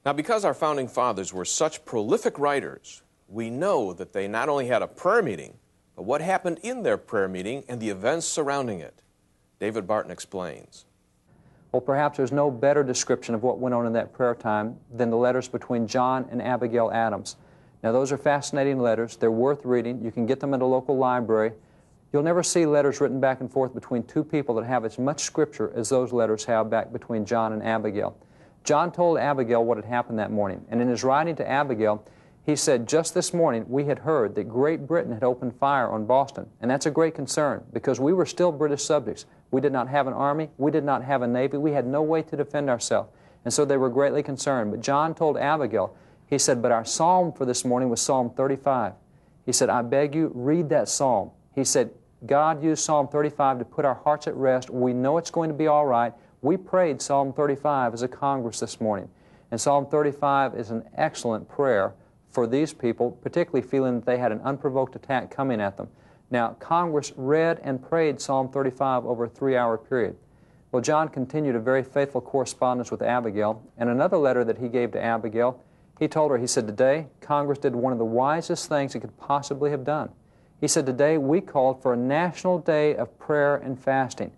Now, because our founding fathers were such prolific writers, we know that they not only had a prayer meeting, but what happened in their prayer meeting and the events surrounding it. David Barton explains. Well, perhaps there's no better description of what went on in that prayer time than the letters between John and Abigail Adams. Now, those are fascinating letters. They're worth reading. You can get them at a local library. You'll never see letters written back and forth between two people that have as much Scripture as those letters have back between John and Abigail. John told Abigail what had happened that morning, and in his writing to Abigail, he said, just this morning we had heard that Great Britain had opened fire on Boston, and that's a great concern because we were still British subjects. We did not have an army, we did not have a navy, we had no way to defend ourselves, and so they were greatly concerned. But John told Abigail, he said, but our psalm for this morning was Psalm 35. He said, I beg you, read that psalm. He said, God used Psalm 35 to put our hearts at rest. We know it's going to be all right. We prayed Psalm 35 as a Congress this morning. And Psalm 35 is an excellent prayer for these people, particularly feeling that they had an unprovoked attack coming at them. Now, Congress read and prayed Psalm 35 over a 3-hour period. Well, John continued a very faithful correspondence with Abigail, and another letter that he gave to Abigail, he told her, he said, today, Congress did one of the wisest things it could possibly have done. He said, today we called for a national day of prayer and fasting.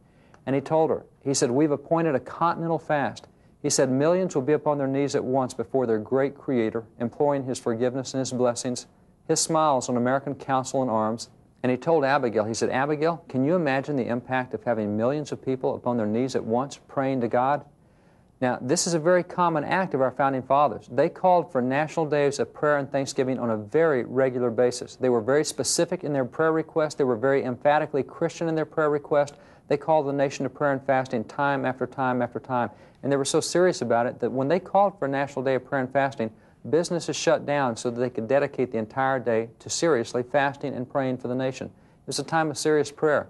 And he told her, he said, we've appointed a continental fast. He said, millions will be upon their knees at once before their great Creator, imploring His forgiveness and His blessings, His smiles on American counsel and arms. And he told Abigail, he said, Abigail, can you imagine the impact of having millions of people upon their knees at once praying to God? Now, this is a very common act of our founding fathers. They called for national days of prayer and thanksgiving on a very regular basis. They were very specific in their prayer requests. They were very emphatically Christian in their prayer requests. They called the nation to prayer and fasting time after time after time. And they were so serious about it that when they called for a national day of prayer and fasting, businesses shut down so that they could dedicate the entire day to seriously fasting and praying for the nation. It was a time of serious prayer.